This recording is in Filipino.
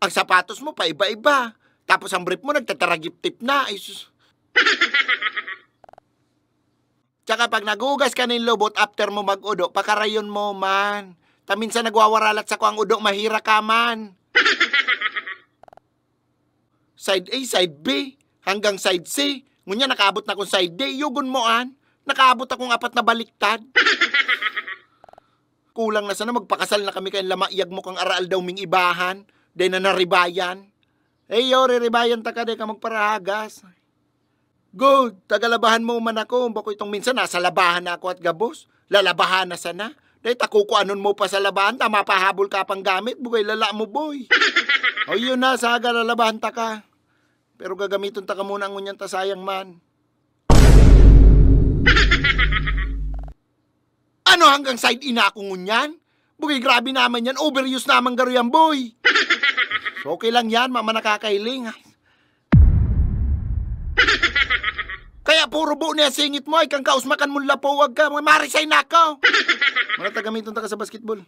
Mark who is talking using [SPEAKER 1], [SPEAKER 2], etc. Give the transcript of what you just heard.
[SPEAKER 1] Ang sapatos mo pa iba-iba. Tapos ang brief mo nagtataragip-tip na. Ay, sus. Tsaka pag nagugas ka ng lubot after mo mag-udo, pakarayon mo man. Taminsan nagwawaralat sa ko ang udo, mahira ka man. Side A, side B, hanggang side C. Ngunya nakaabot na akong side D, yugon mo an. Nakaabot akong 4 na baliktad. Kulang na sana magpakasal na kami kay lamaiyag mo kang aral daw ming ibahan. Day na naribayan. Yo, riribayan ta ka, day ka magparahagas. Good, tagalabahan mo man ako. Bako itong minsan nasa labahan na ako at gabos. Lalabahan na sana. Day takuko anon mo pa sa labahan, tama pahabol ka pang gamit. Bugay lala mo, boy. O yun na, saga lalabahan ta ka. Pero gagamiton ta ka muna ang unyan ta sayang man. Ano hanggang side ina akong unyan? Bugay grabe naman yan, overuse naman garo yan, boy. So okay lang yan, mama nakakailing. Kaya puro buo niya singit mo, ay kang kausmakan mo lapawag ka, mga marisay na ako. Mga tagamiton ta ka sa basketball.